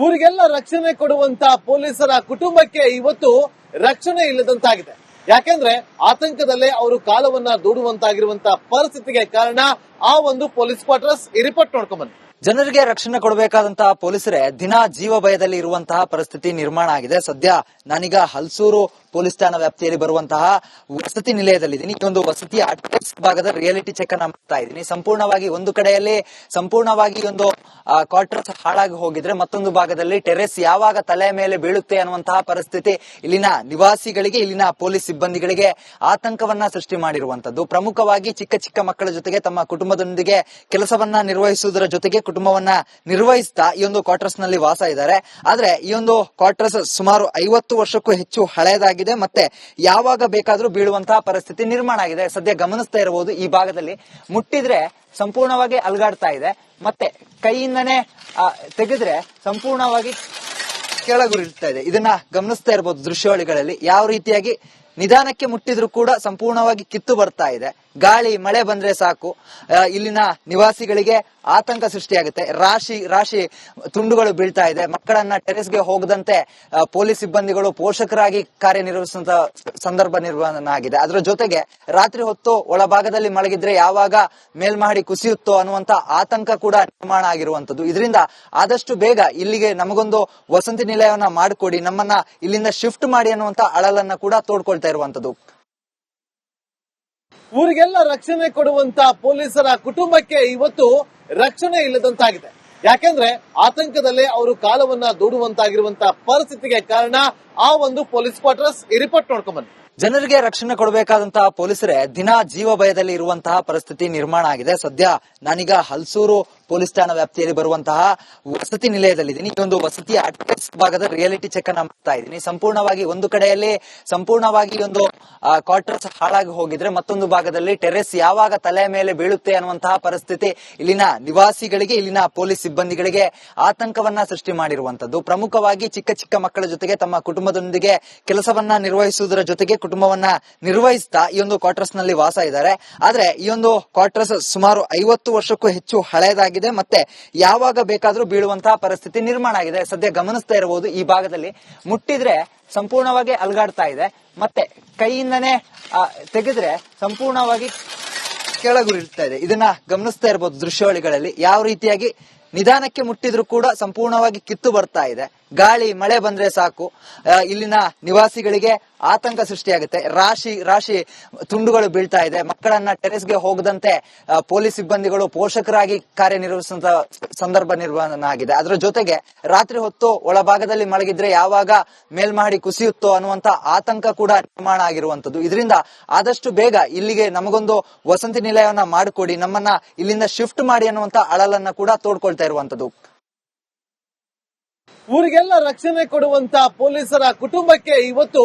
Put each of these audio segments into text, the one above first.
ಊರಿಗೆಲ್ಲ ರಕ್ಷಣೆ ಕೊಡುವಂತ ಪೊಲೀಸರ ಕುಟುಂಬಕ್ಕೆ ಇವತ್ತು ರಕ್ಷಣೆ ಇಲ್ಲದಂತಾಗಿದೆ. ಯಾಕೆಂದ್ರೆ ಆತಂಕದಲ್ಲೇ ಅವರು ಕಾಲವನ್ನ ದೂಡುವಂತಾಗಿರುವಂತ ಪರಿಸ್ಥಿತಿಗೆ ಕಾರಣ ಆ ಒಂದು ಪೊಲೀಸ್ ಕ್ವಾರ್ಟರ್ಸ್. ಈ ರಿಪೋರ್ಟ್ ನೋಡ್ಕೊಂಡ್ ಬನ್ನಿ. ಜನರಿಗೆ ರಕ್ಷಣೆ ಕೊಡಬೇಕಾದಂತಹ ಪೊಲೀಸರೇ ದಿನ ಜೀವ ಭಯದಲ್ಲಿ ಇರುವಂತಹ ಪರಿಸ್ಥಿತಿ ನಿರ್ಮಾಣ ಆಗಿದೆ. ಸದ್ಯ ನಾನೀಗ ಹಲ್ಸೂರು ಪೊಲೀಸ್ ಠಾಣಾ ವ್ಯಾಪ್ತಿಯಲ್ಲಿ ಬರುವಂತಹ ವಸತಿ ನಿಲಯದಲ್ಲಿದ್ದೀನಿ. ಈ ಒಂದು ವಸತಿಯ ಅಟ್ಯಾಕ್ಸ್ ಭಾಗದ ರಿಯಾಲಿಟಿ ಚೆಕ್ ಅನ್ನ ಮಾಡ್ತಾ ಇದ್ದೀನಿ. ಸಂಪೂರ್ಣವಾಗಿ ಒಂದು ಕಡೆಯಲ್ಲಿ ಸಂಪೂರ್ಣವಾಗಿ ಒಂದು ಕ್ವಾರ್ಟರ್ಸ್ ಹಾಳಾಗಿ ಹೋಗಿದ್ರೆ, ಮತ್ತೊಂದು ಭಾಗದಲ್ಲಿ ಟೆರೆಸ್ ಯಾವಾಗ ತಲೆ ಮೇಲೆ ಬೀಳುತ್ತೆ ಅನ್ನುವಂತಹ ಪರಿಸ್ಥಿತಿ ಇಲ್ಲಿನ ನಿವಾಸಿಗಳಿಗೆ, ಇಲ್ಲಿನ ಪೊಲೀಸ್ ಸಿಬ್ಬಂದಿಗಳಿಗೆ ಆತಂಕವನ್ನ ಸೃಷ್ಟಿ ಮಾಡಿರುವಂತದ್ದು. ಪ್ರಮುಖವಾಗಿ ಚಿಕ್ಕ ಚಿಕ್ಕ ಮಕ್ಕಳ ಜೊತೆಗೆ ತಮ್ಮ ಕುಟುಂಬದೊಂದಿಗೆ ಕೆಲಸವನ್ನ ನಿರ್ವಹಿಸುವುದರ ಜೊತೆಗೆ ಕುಟುಂಬವನ್ನ ನಿರ್ವಹಿಸ್ತಾ ಈ ಒಂದು ಕ್ವಾರ್ಟರ್ಸ್ ನಲ್ಲಿ ವಾಸ ಇದ್ದಾರೆ. ಆದ್ರೆ ಈ ಒಂದು ಕ್ವಾರ್ಟರ್ಸ್ ಸುಮಾರು 50 ವರ್ಷಕ್ಕೂ ಹೆಚ್ಚು ಹಳೆಯದಾಗಿದೆ. ಮತ್ತೆ ಯಾವಾಗ ಬೇಕಾದ್ರೂ ಬೀಳುವಂತಹ ಪರಿಸ್ಥಿತಿ ನಿರ್ಮಾಣ ಆಗಿದೆ. ಸದ್ಯ ಗಮನಿಸ್ತಾ ಇರಬಹುದು, ಈ ಭಾಗದಲ್ಲಿ ಮುಟ್ಟಿದ್ರೆ ಸಂಪೂರ್ಣವಾಗಿ ಅಲ್ಗಾಡ್ತಾ ಇದೆ. ಮತ್ತೆ ಕೈಯಿಂದನೇ ತೆಗೆದ್ರೆ ಸಂಪೂರ್ಣವಾಗಿ ಕೆಳಗುರಿಳ್ತಾ ಇದೆ. ಇದನ್ನ ಗಮನಿಸ್ತಾ ಇರಬಹುದು ದೃಶ್ಯಾವಳಿಗಳಲ್ಲಿ. ಯಾವ ರೀತಿಯಾಗಿ ನಿಧಾನಕ್ಕೆ ಮುಟ್ಟಿದ್ರು ಕೂಡ ಸಂಪೂರ್ಣವಾಗಿ ಕಿತ್ತು ಬರ್ತಾ ಇದೆ. ಗಾಳಿ ಮಳೆ ಬಂದ್ರೆ ಸಾಕು ಇಲ್ಲಿನ ನಿವಾಸಿಗಳಿಗೆ ಆತಂಕ ಸೃಷ್ಟಿಯಾಗುತ್ತೆ. ರಾಶಿ ರಾಶಿ ತುಂಡುಗಳು ಬೀಳ್ತಾ ಇದೆ. ಮಕ್ಕಳನ್ನ ಟೆರೆಸ್ಗೆ ಹೋಗದಂತೆ ಪೊಲೀಸ್ ಸಿಬ್ಬಂದಿಗಳು ಪೋಷಕರಾಗಿ ಕಾರ್ಯನಿರ್ವಹಿಸುವಂತ ಸಂದರ್ಭ ನಿರ್ಮಾಣ ಆಗಿದೆ. ಅದರ ಜೊತೆಗೆ ರಾತ್ರಿ ಹೊತ್ತು ಒಳಭಾಗದಲ್ಲಿ ಮಲಗಿದ್ರೆ ಯಾವಾಗ ಮೇಲ್ಮಹಡಿ ಕುಸಿಯುತ್ತೋ ಅನ್ನುವಂತ ಆತಂಕ ಕೂಡ ನಿರ್ಮಾಣ ಆಗಿರುವಂತದ್ದು. ಇದರಿಂದ ಆದಷ್ಟು ಬೇಗ ಇಲ್ಲಿಗೆ ನಮಗೊಂದು ವಸತಿ ನಿಲಯವನ್ನ ಮಾಡಿಕೊಡಿ, ನಮ್ಮನ್ನ ಇಲ್ಲಿಂದ ಶಿಫ್ಟ್ ಮಾಡಿ ಅನ್ನುವಂತ ಅಳಲನ್ನ ಕೂಡ ತೋಡ್ಕೊಳ್ತಾ ಇರುವಂತದ್ದು. ಊರಿಗೆಲ್ಲ ರಕ್ಷಣೆ ಕೊಡುವಂತ ಪೊಲೀಸರ ಕುಟುಂಬಕ್ಕೆ ಇವತ್ತು ರಕ್ಷಣೆ ಇಲ್ಲದಂತಾಗಿದೆ. ಯಾಕೆಂದ್ರೆ ಆತಂಕದಲ್ಲೇ ಅವರು ಕಾಲವನ್ನ ದೂಡುವಂತಾಗಿರುವಂತ ಪರಿಸ್ಥಿತಿಗೆ ಕಾರಣ ಆ ಒಂದು ಪೊಲೀಸ್ ಕ್ವಾರ್ಟರ್ಸ್. ಈ ರಿಪೋರ್ಟ್ ನೋಡ್ಕೊಂಡ್ ಬನ್ನಿ. ಜನರಿಗೆ ರಕ್ಷಣೆ ಕೊಡಬೇಕಾದಂತಹ ಪೊಲೀಸರೇ ದಿನ ಜೀವ ಭಯದಲ್ಲಿ ಇರುವಂತಹ ಪರಿಸ್ಥಿತಿ ನಿರ್ಮಾಣ ಆಗಿದೆ. ಸದ್ಯ ನಾನೀಗ ಹಲ್ಸೂರು ಪೊಲೀಸ್ ಠಾಣಾ ವ್ಯಾಪ್ತಿಯಲ್ಲಿ ಬರುವಂತಹ ವಸತಿ ನಿಲಯದಲ್ಲಿದ್ದೀನಿ. ಈ ಒಂದು ವಸತಿಯ ಅಟ್ಯಾಕ್ಸ್ ಭಾಗದ ರಿಯಾಲಿಟಿ ಚೆಕ್ ಅನ್ನ ಮಾಡ್ತಾ ಇದ್ದೀನಿ. ಸಂಪೂರ್ಣವಾಗಿ ಒಂದು ಕಡೆಯಲ್ಲಿ ಸಂಪೂರ್ಣವಾಗಿ ಒಂದು ಕ್ವಾರ್ಟರ್ಸ್ ಹಾಳಾಗಿ ಹೋಗಿದ್ರೆ, ಮತ್ತೊಂದು ಭಾಗದಲ್ಲಿ ಟೆರೆಸ್ ಯಾವಾಗ ತಲೆ ಮೇಲೆ ಬೀಳುತ್ತೆ ಅನ್ನುವಂತಹ ಪರಿಸ್ಥಿತಿ ಇಲ್ಲಿನ ನಿವಾಸಿಗಳಿಗೆ, ಇಲ್ಲಿನ ಪೊಲೀಸ್ ಸಿಬ್ಬಂದಿಗಳಿಗೆ ಆತಂಕವನ್ನ ಸೃಷ್ಟಿ ಮಾಡಿರುವಂತದ್ದು. ಪ್ರಮುಖವಾಗಿ ಚಿಕ್ಕ ಚಿಕ್ಕ ಮಕ್ಕಳ ಜೊತೆಗೆ ತಮ್ಮ ಕುಟುಂಬದೊಂದಿಗೆ ಕೆಲಸವನ್ನ ನಿರ್ವಹಿಸುವುದರ ಜೊತೆಗೆ ಕುಟುಂಬವನ್ನ ನಿರ್ವಹಿಸ್ತಾ ಈ ಒಂದು ಕ್ವಾರ್ಟರ್ಸ್ ನಲ್ಲಿ ವಾಸ ಇದ್ದಾರೆ. ಆದ್ರೆ ಈ ಒಂದು ಕ್ವಾರ್ಟರ್ಸ್ ಸುಮಾರು 50 ವರ್ಷಕ್ಕೂ ಹೆಚ್ಚು ಹಳೆಯದಾಗಿದೆ. ಮತ್ತೆ ಯಾವಾಗ ಬೇಕಾದ್ರೂ ಬೀಳುವಂತಹ ಪರಿಸ್ಥಿತಿ ನಿರ್ಮಾಣ ಆಗಿದೆ. ಸದ್ಯ ಗಮನಿಸ್ತಾ ಇರಬಹುದು, ಈ ಭಾಗದಲ್ಲಿ ಮುಟ್ಟಿದ್ರೆ ಸಂಪೂರ್ಣವಾಗಿ ಅಲ್ಗಾಡ್ತಾ ಇದೆ. ಮತ್ತೆ ಕೈಯಿಂದನೇ ತೆಗೆದ್ರೆ ಸಂಪೂರ್ಣವಾಗಿ ಕೆಳಗುರಿಳ್ತಾ ಇದೆ. ಇದನ್ನ ಗಮನಿಸ್ತಾ ಇರಬಹುದು ದೃಶ್ಯಾವಳಿಗಳಲ್ಲಿ. ಯಾವ ರೀತಿಯಾಗಿ ನಿಧಾನಕ್ಕೆ ಮುಟ್ಟಿದ್ರು ಕೂಡ ಸಂಪೂರ್ಣವಾಗಿ ಕಿತ್ತು ಬರ್ತಾ ಇದೆ. ಗಾಳಿ ಮಳೆ ಬಂದ್ರೆ ಸಾಕು ಇಲ್ಲಿನ ನಿವಾಸಿಗಳಿಗೆ ಆತಂಕ ಸೃಷ್ಟಿಯಾಗುತ್ತೆ. ರಾಶಿ ರಾಶಿ ತುಂಡುಗಳು ಬೀಳ್ತಾ ಇದೆ. ಮಕ್ಕಳನ್ನ ಟೆರೆಸ್ಗೆ ಹೋಗದಂತೆ ಪೊಲೀಸ್ ಸಿಬ್ಬಂದಿಗಳು ಪೋಷಕರಾಗಿ ಕಾರ್ಯನಿರ್ವಹಿಸುವಂತ ಸಂದರ್ಭ ನಿರ್ಮಾಣ ಆಗಿದೆ. ಅದರ ಜೊತೆಗೆ ರಾತ್ರಿ ಹೊತ್ತು ಒಳಭಾಗದಲ್ಲಿ ಮಲಗಿದ್ರೆ ಯಾವಾಗ ಮೇಲ್ಮಹಡಿ ಕುಸಿಯುತ್ತೋ ಅನ್ನುವಂತ ಆತಂಕ ಕೂಡ ನಿರ್ಮಾಣ ಆಗಿರುವಂತದ್ದು. ಇದರಿಂದ ಆದಷ್ಟು ಬೇಗ ಇಲ್ಲಿಗೆ ನಮಗೊಂದು ವಸತಿ ನಿಲಯವನ್ನ ಮಾಡಿಕೊಡಿ, ನಮ್ಮನ್ನ ಇಲ್ಲಿಂದ ಶಿಫ್ಟ್ ಮಾಡಿ ಅನ್ನುವಂತ ಅಳಲನ್ನ ಕೂಡ ತೋಡ್ಕೊಳ್ತಾ ಇರುವಂತದ್ದು. ಊರಿಗೆಲ್ಲ ರಕ್ಷಣೆ ಕೊಡುವಂತ ಪೊಲೀಸರ ಕುಟುಂಬಕ್ಕೆ ಇವತ್ತು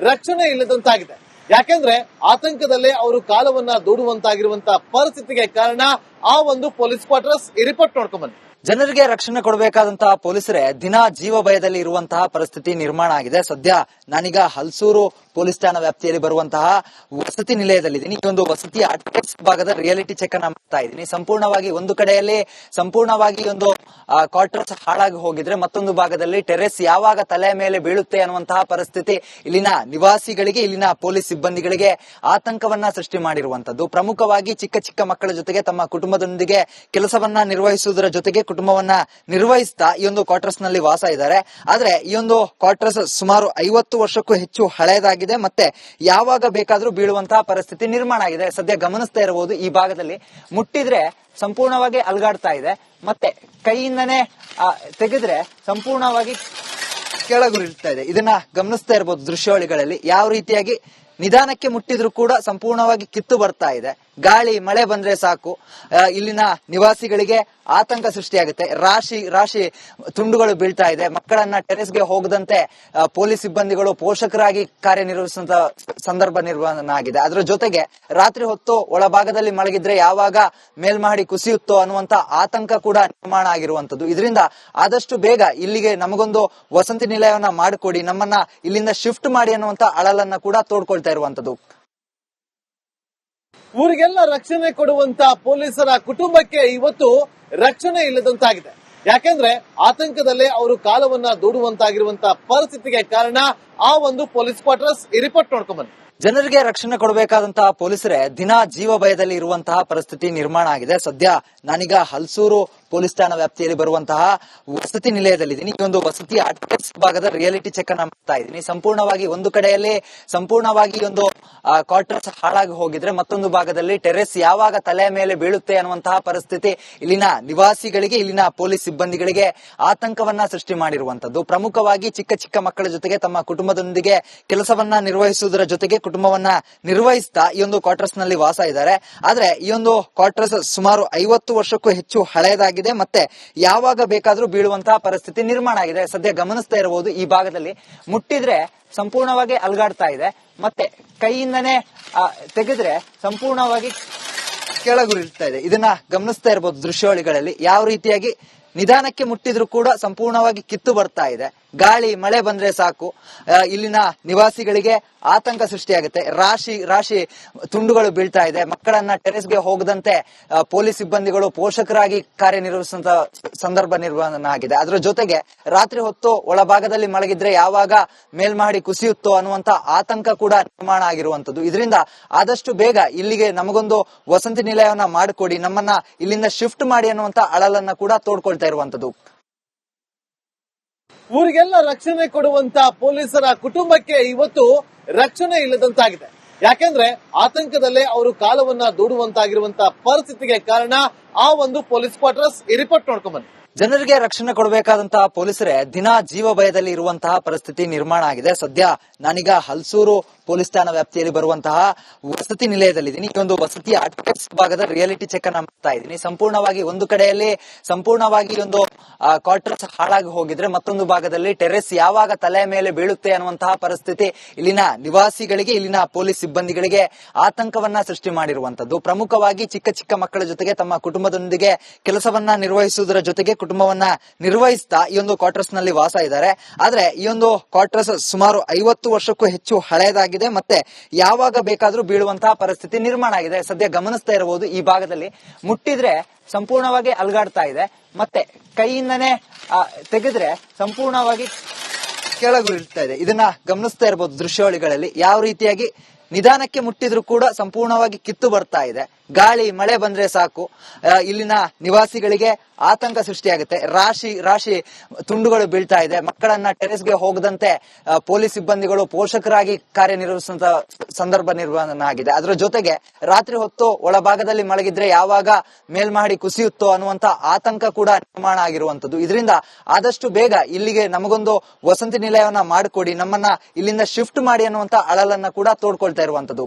ರಕ್ಷಣೆ ಇಲ್ಲದಂತಾಗಿದೆ. ಯಾಕೆಂದ್ರೆ ಆತಂಕದಲ್ಲೇ ಅವರು ಕಾಲವನ್ನ ದೂಡುವಂತಾಗಿರುವಂತ ಪರಿಸ್ಥಿತಿಗೆ ಕಾರಣ ಆ ಒಂದು ಪೊಲೀಸ್ ಕ್ವಾರ್ಟರ್ಸ್. ಈ ರಿಪೋರ್ಟ್ ನೋಡ್ಕೊಂಡ್ ಬನ್ನಿ. ಜನರಿಗೆ ರಕ್ಷಣೆ ಕೊಡಬೇಕಾದಂತಹ ಪೊಲೀಸರೇ ದಿನ ಜೀವ ಭಯದಲ್ಲಿ ಇರುವಂತಹ ಪರಿಸ್ಥಿತಿ ನಿರ್ಮಾಣ ಆಗಿದೆ. ಸದ್ಯ ನಾನೀಗ ಹಲ್ಸೂರು ಪೊಲೀಸ್ ಠಾಣಾ ವ್ಯಾಪ್ತಿಯಲ್ಲಿ ಬರುವಂತಹ ವಸತಿ ನಿಲಯದಲ್ಲಿದ್ದೀನಿ. ಈ ಒಂದು ವಸತಿಯ ಅಟ್ಯಾಕ್ಸ್ ಭಾಗದ ರಿಯಾಲಿಟಿ ಚೆಕ್ ಅನ್ನ ಮಾಡ್ತಾ ಇದ್ದೀನಿ. ಸಂಪೂರ್ಣವಾಗಿ ಒಂದು ಕಡೆಯಲ್ಲಿ ಸಂಪೂರ್ಣವಾಗಿ ಒಂದು ಕ್ವಾರ್ಟರ್ಸ್ ಹಾಳಾಗಿ ಹೋಗಿದ್ರೆ, ಮತ್ತೊಂದು ಭಾಗದಲ್ಲಿ ಟೆರೆಸ್ ಯಾವಾಗ ತಲೆ ಮೇಲೆ ಬೀಳುತ್ತೆ ಅನ್ನುವಂತಹ ಪರಿಸ್ಥಿತಿ ಇಲ್ಲಿನ ನಿವಾಸಿಗಳಿಗೆ, ಇಲ್ಲಿನ ಪೊಲೀಸ್ ಸಿಬ್ಬಂದಿಗಳಿಗೆ ಆತಂಕವನ್ನ ಸೃಷ್ಟಿ ಮಾಡಿರುವಂತದ್ದು. ಪ್ರಮುಖವಾಗಿ ಚಿಕ್ಕ ಚಿಕ್ಕ ಮಕ್ಕಳ ಜೊತೆಗೆ ತಮ್ಮ ಕುಟುಂಬದೊಂದಿಗೆ ಕೆಲಸವನ್ನ ನಿರ್ವಹಿಸುವುದರ ಜೊತೆಗೆ ಕುಟುಂಬವನ್ನ ನಿರ್ವಹಿಸ್ತಾ ಈ ಒಂದು ಕ್ವಾರ್ಟರ್ಸ್ ನಲ್ಲಿ ವಾಸ ಇದ್ದಾರೆ. ಆದ್ರೆ ಈ ಒಂದು ಕ್ವಾರ್ಟರ್ಸ್ ಸುಮಾರು 50 ವರ್ಷಕ್ಕೂ ಹೆಚ್ಚು ಹಳೆಯದಾಗಿದೆ. ಮತ್ತೆ ಯಾವಾಗ ಬೇಕಾದ್ರೂ ಬೀಳುವಂತಹ ಪರಿಸ್ಥಿತಿ ನಿರ್ಮಾಣ ಆಗಿದೆ. ಸದ್ಯ ಗಮನಿಸ್ತಾ ಇರಬಹುದು, ಈ ಭಾಗದಲ್ಲಿ ಮುಟ್ಟಿದ್ರೆ ಸಂಪೂರ್ಣವಾಗಿ ಅಲ್ಗಾಡ್ತಾ ಇದೆ. ಮತ್ತೆ ಕೈಯಿಂದನೇ ತೆಗೆದ್ರೆ ಸಂಪೂರ್ಣವಾಗಿ ಕೆಳಗುರಿಳ್ತಾ ಇದೆ. ಇದನ್ನ ಗಮನಿಸ್ತಾ ಇರಬಹುದು ದೃಶ್ಯಾವಳಿಗಳಲ್ಲಿ. ಯಾವ ರೀತಿಯಾಗಿ ನಿಧಾನಕ್ಕೆ ಮುಟ್ಟಿದ್ರು ಕೂಡ ಸಂಪೂರ್ಣವಾಗಿ ಕಿತ್ತು ಬರ್ತಾ ಇದೆ. ಗಾಳಿ ಮಳೆ ಬಂದ್ರೆ ಸಾಕು ಇಲ್ಲಿನ ನಿವಾಸಿಗಳಿಗೆ ಆತಂಕ ಸೃಷ್ಟಿಯಾಗುತ್ತೆ. ರಾಶಿ ರಾಶಿ ತುಂಡುಗಳು ಬೀಳ್ತಾ ಇದೆ. ಮಕ್ಕಳನ್ನ ಟೆರೆಸ್ಗೆ ಹೋಗದಂತೆ ಪೊಲೀಸ್ ಸಿಬ್ಬಂದಿಗಳು ಪೋಷಕರಾಗಿ ಕಾರ್ಯನಿರ್ವಹಿಸುವಂತ ಸಂದರ್ಭ ನಿರ್ಮಾಣ ಆಗಿದೆ. ಅದರ ಜೊತೆಗೆ ರಾತ್ರಿ ಹೊತ್ತು ಒಳಭಾಗದಲ್ಲಿ ಮಲಗಿದ್ರೆ ಯಾವಾಗ ಮೇಲ್ಮಹಡಿ ಕುಸಿಯುತ್ತೋ ಅನ್ನುವಂತ ಆತಂಕ ಕೂಡ ನಿರ್ಮಾಣ ಆಗಿರುವಂತದ್ದು. ಇದರಿಂದ ಆದಷ್ಟು ಬೇಗ ಇಲ್ಲಿಗೆ ನಮಗೊಂದು ವಸತಿ ನಿಲಯವನ್ನ ಮಾಡಿಕೊಡಿ, ನಮ್ಮನ್ನ ಇಲ್ಲಿಂದ ಶಿಫ್ಟ್ ಮಾಡಿ ಅನ್ನುವಂತ ಅಳಲನ್ನ ಕೂಡ ತೋಡ್ಕೊಳ್ತಾ ಇರುವಂತದ್ದು. ಊರಿಗೆಲ್ಲ ರಕ್ಷಣೆ ಕೊಡುವಂತ ಪೊಲೀಸರ ಕುಟುಂಬಕ್ಕೆ ಇವತ್ತು ರಕ್ಷಣೆ ಇಲ್ಲದಂತಾಗಿದೆ. ಯಾಕೆಂದ್ರೆ ಆತಂಕದಲ್ಲೇ ಅವರು ಕಾಲವನ್ನ ದೂಡುವಂತಾಗಿರುವಂತಹ ಪರಿಸ್ಥಿತಿಗೆ ಕಾರಣ ಆ ಒಂದು ಪೊಲೀಸ್ ಕ್ವಾರ್ಟರ್ಸ್. ಈ ರಿಪೋರ್ಟ್ ನೋಡ್ಕೊಂಡ್ ಬನ್ನಿ. ಜನರಿಗೆ ರಕ್ಷಣೆ ಕೊಡಬೇಕಾದಂತಹ ಪೊಲೀಸರೇ ದಿನಾ ಜೀವ ಭಯದಲ್ಲಿ ಇರುವಂತಹ ಪರಿಸ್ಥಿತಿ ನಿರ್ಮಾಣ ಆಗಿದೆ. ಸದ್ಯ ನಾನೀಗ ಹಲಸೂರು ಪೊಲೀಸ್ ಠಾಣಾ ವ್ಯಾಪ್ತಿಯಲ್ಲಿ ಬರುವಂತಹ ವಸತಿ ನಿಲಯದಲ್ಲಿದ್ದೀನಿ. ಈ ಒಂದು ವಸತಿ ಅಡ್ರೆಸ್ ಭಾಗದ ರಿಯಾಲಿಟಿ ಚೆಕ್ ಅನ್ನ ಮಾಡ್ತಾ ಇದ್ದೀನಿ. ಸಂಪೂರ್ಣವಾಗಿ ಒಂದು ಕಡೆಯಲ್ಲಿ ಸಂಪೂರ್ಣವಾಗಿ ಒಂದು ಕ್ವಾರ್ಟರ್ಸ್ ಹಾಳಾಗಿ ಹೋಗಿದ್ರೆ, ಮತ್ತೊಂದು ಭಾಗದಲ್ಲಿ ಟೆರೆಸ್ ಯಾವಾಗ ತಲೆಯ ಮೇಲೆ ಬೀಳುತ್ತೆ ಅನ್ನುವಂತಹ ಪರಿಸ್ಥಿತಿ ಇಲ್ಲಿನ ನಿವಾಸಿಗಳಿಗೆ, ಇಲ್ಲಿನ ಪೊಲೀಸ್ ಸಿಬ್ಬಂದಿಗಳಿಗೆ ಆತಂಕವನ್ನ ಸೃಷ್ಟಿ ಮಾಡಿರುವಂತದ್ದು. ಪ್ರಮುಖವಾಗಿ ಚಿಕ್ಕ ಚಿಕ್ಕ ಮಕ್ಕಳ ಜೊತೆಗೆ ತಮ್ಮ ಕುಟುಂಬದೊಂದಿಗೆ ಕೆಲಸವನ್ನ ನಿರ್ವಹಿಸುವುದರ ಜೊತೆಗೆ ಕುಟುಂಬವನ್ನ ನಿರ್ವಹಿಸ್ತಾ ಈ ಒಂದು ಕ್ವಾರ್ಟರ್ಸ್ ನಲ್ಲಿ ವಾಸ ಇದ್ದಾರೆ. ಆದ್ರೆ ಈ ಒಂದು ಕ್ವಾರ್ಟರ್ಸ್ ಸುಮಾರು 50 ವರ್ಷಕ್ಕೂ ಹೆಚ್ಚು ಹಳೆಯದಾಗಿದೆ, ಮತ್ತೆ ಯಾವಾಗ ಬೇಕಾದ್ರೂ ಬೀಳುವಂತಹ ಪರಿಸ್ಥಿತಿ ನಿರ್ಮಾಣ ಆಗಿದೆ. ಸದ್ಯ ಗಮನಿಸ್ತಾ ಇರಬಹುದು, ಈ ಭಾಗದಲ್ಲಿ ಮುಟ್ಟಿದ್ರೆ ಸಂಪೂರ್ಣವಾಗಿ ಅಲ್ಗಾಡ್ತಾ ಇದೆ, ಮತ್ತೆ ಕೈಯಿಂದನೇ ತೆಗೆದ್ರೆ ಸಂಪೂರ್ಣವಾಗಿ ಕೆಳಗುರಿಳ್ತಾ ಇದೆ. ಇದನ್ನ ಗಮನಿಸ್ತಾ ಇರಬಹುದು ದೃಶ್ಯಾವಳಿಗಳಲ್ಲಿ. ಯಾವ ರೀತಿಯಾಗಿ ನಿಧಾನಕ್ಕೆ ಮುಟ್ಟಿದ್ರು ಕೂಡ ಸಂಪೂರ್ಣವಾಗಿ ಕಿತ್ತು ಬರ್ತಾ ಇದೆ. ಗಾಳಿ ಮಳೆ ಬಂದ್ರೆ ಸಾಕು ಇಲ್ಲಿನ ನಿವಾಸಿಗಳಿಗೆ ಆತಂಕ ಸೃಷ್ಟಿಯಾಗುತ್ತೆ. ರಾಶಿ ರಾಶಿ ತುಂಡುಗಳು ಬೀಳ್ತಾ ಇದೆ. ಮಕ್ಕಳನ್ನ ಟೆರೆಸ್ಗೆ ಹೋಗದಂತೆ ಪೊಲೀಸ್ ಸಿಬ್ಬಂದಿಗಳು ಪೋಷಕರಾಗಿ ಕಾರ್ಯನಿರ್ವಹಿಸುವಂತ ಸಂದರ್ಭ ನಿರ್ಮಾಣ ಆಗಿದೆ. ಅದರ ಜೊತೆಗೆ ರಾತ್ರಿ ಹೊತ್ತು ಒಳಭಾಗದಲ್ಲಿ ಮಲಗಿದ್ರೆ ಯಾವಾಗ ಮೇಲ್ಮಹಡಿ ಕುಸಿಯುತ್ತೋ ಅನ್ನುವಂತ ಆತಂಕ ಕೂಡ ನಿರ್ಮಾಣ ಆಗಿರುವಂತದ್ದು. ಇದರಿಂದ ಆದಷ್ಟು ಬೇಗ ಇಲ್ಲಿಗೆ ನಮಗೊಂದು ವಸತಿ ನಿಲಯವನ್ನ ಮಾಡಿಕೊಡಿ, ನಮ್ಮನ್ನ ಇಲ್ಲಿಂದ ಶಿಫ್ಟ್ ಮಾಡಿ ಅನ್ನುವಂತ ಅಳಲನ್ನ ಕೂಡ ತೋಡ್ಕೊಳ್ತಾ ಇರುವಂತದ್ದು. ಊರಿಗೆಲ್ಲ ರಕ್ಷಣೆ ಕೊಡುವಂತ ಪೊಲೀಸರ ಕುಟುಂಬಕ್ಕೆ ಇವತ್ತು ರಕ್ಷಣೆ ಇಲ್ಲದಂತಾಗಿದೆ. ಯಾಕೆಂದ್ರೆ ಆತಂಕದಲ್ಲೇ ಅವರು ಕಾಲವನ್ನ ದೂಡುವಂತಾಗಿರುವಂತಹ ಪರಿಸ್ಥಿತಿಗೆ ಕಾರಣ ಆ ಒಂದು ಪೊಲೀಸ್ ಕ್ವಾರ್ಟರ್ಸ್. ಈ ರಿಪೋರ್ಟ್ ನೋಡ್ಕೊಂಡ್ ಬನ್ನಿ. ಜನರಿಗೆ ರಕ್ಷಣೆ ಕೊಡಬೇಕಾದಂತಹ ಪೊಲೀಸರೇ ದಿನಾ ಜೀವ ಭಯದಲ್ಲಿ ಇರುವಂತಹ ಪರಿಸ್ಥಿತಿ ನಿರ್ಮಾಣ ಆಗಿದೆ. ಸದ್ಯ ನಾನೀಗ ಹಲಸೂರು ಪೊಲೀಸ್ ಠಾಣಾ ವ್ಯಾಪ್ತಿಯಲ್ಲಿ ಬರುವಂತಹ ವಸತಿ ನಿಲಯದಲ್ಲಿದ್ದೀನಿ. ಈ ಒಂದು ವಸತಿ ಅಡ್ರೆಸ್ ಭಾಗದ ರಿಯಾಲಿಟಿ ಚೆಕ್ ಅನ್ನ ಮಾಡ್ತಾ ಇದ್ದೀನಿ. ಸಂಪೂರ್ಣವಾಗಿ ಒಂದು ಕಡೆಯಲ್ಲಿ ಸಂಪೂರ್ಣವಾಗಿ ಒಂದು ಕ್ವಾರ್ಟರ್ಸ್ ಹಾಳಾಗಿ ಹೋಗಿದ್ರೆ, ಮತ್ತೊಂದು ಭಾಗದಲ್ಲಿ ಟೆರೆಸ್ ಯಾವಾಗ ತಲೆಯ ಮೇಲೆ ಬೀಳುತ್ತೆ ಅನ್ನುವಂತಹ ಪರಿಸ್ಥಿತಿ ಇಲ್ಲಿನ ನಿವಾಸಿಗಳಿಗೆ, ಇಲ್ಲಿನ ಪೊಲೀಸ್ ಸಿಬ್ಬಂದಿಗಳಿಗೆ ಆತಂಕವನ್ನ ಸೃಷ್ಟಿ ಮಾಡಿರುವಂತದ್ದು. ಪ್ರಮುಖವಾಗಿ ಚಿಕ್ಕ ಚಿಕ್ಕ ಮಕ್ಕಳ ಜೊತೆಗೆ ತಮ್ಮ ಕುಟುಂಬದೊಂದಿಗೆ ಕೆಲಸವನ್ನ ನಿರ್ವಹಿಸುವುದರ ಜೊತೆಗೆ ಕುಟುಂಬವನ್ನ ನಿರ್ವಹಿಸ್ತಾ ಈ ಒಂದು ಕ್ವಾರ್ಟರ್ಸ್ ನಲ್ಲಿ ವಾಸ ಇದ್ದಾರೆ. ಆದ್ರೆ ಈ ಒಂದು ಕ್ವಾರ್ಟರ್ಸ್ ಸುಮಾರು 50 ವರ್ಷಕ್ಕೂ ಹೆಚ್ಚು ಹಳೆಯದಾಗಿದೆ, ಮತ್ತೆ ಯಾವಾಗ ಬೇಕಾದ್ರೂ ಬೀಳುವಂತಹ ಪರಿಸ್ಥಿತಿ ನಿರ್ಮಾಣ ಆಗಿದೆ. ಸದ್ಯ ಗಮನಿಸ್ತಾ ಇರಬಹುದು, ಈ ಭಾಗದಲ್ಲಿ ಮುಟ್ಟಿದ್ರೆ ಸಂಪೂರ್ಣವಾಗಿ ಅಲ್ಗಾಡ್ತಾ ಇದೆ, ಮತ್ತೆ ಕೈಯಿಂದನೇ ತೆಗೆದ್ರೆ ಸಂಪೂರ್ಣವಾಗಿ ಕೆಳಗುರಿಳ್ತಾ ಇದೆ. ಇದನ್ನ ಗಮನಿಸ್ತಾ ಇರಬಹುದು ದೃಶ್ಯಾವಳಿಗಳಲ್ಲಿ. ಯಾವ ರೀತಿಯಾಗಿ ನಿಧಾನಕ್ಕೆ ಮುಟ್ಟಿದ್ರು ಕೂಡ ಸಂಪೂರ್ಣವಾಗಿ ಕಿತ್ತು ಬರ್ತಾ ಇದೆ. ಗಾಳಿ ಮಳೆ ಬಂದ್ರೆ ಸಾಕು ಇಲ್ಲಿನ ನಿವಾಸಿಗಳಿಗೆ ಆತಂಕ ಸೃಷ್ಟಿಯಾಗುತ್ತೆ. ರಾಶಿ ರಾಶಿ ತುಂಡುಗಳು ಬೀಳ್ತಾ ಇದೆ. ಮಕ್ಕಳನ್ನ ಟೆರೆಸ್ಗೆ ಹೋಗದಂತೆ ಪೊಲೀಸ್ ಸಿಬ್ಬಂದಿಗಳು ಪೋಷಕರಾಗಿ ಕಾರ್ಯನಿರ್ವಹಿಸುವಂತ ಸಂದರ್ಭ ನಿರ್ಮಾಣ ಆಗಿದೆ. ಅದರ ಜೊತೆಗೆ ರಾತ್ರಿ ಹೊತ್ತು ಒಳಭಾಗದಲ್ಲಿ ಮಲಗಿದ್ರೆ ಯಾವಾಗ ಮೇಲ್ಮಹಡಿ ಕುಸಿಯುತ್ತೋ ಅನ್ನುವಂತ ಆತಂಕ ಕೂಡ ನಿರ್ಮಾಣ ಆಗಿರುವಂತದ್ದು. ಇದರಿಂದ ಆದಷ್ಟು ಬೇಗ ಇಲ್ಲಿಗೆ ನಮಗೊಂದು ವಸತಿ ನಿಲಯವನ್ನ ಮಾಡಿಕೊಡಿ, ನಮ್ಮನ್ನ ಇಲ್ಲಿಂದ ಶಿಫ್ಟ್ ಮಾಡಿ ಅನ್ನುವಂತ ಅಳಲನ್ನ ಕೂಡ ತೋಡ್ಕೊಳ್ತಾ ಇರುವಂತದ್ದು.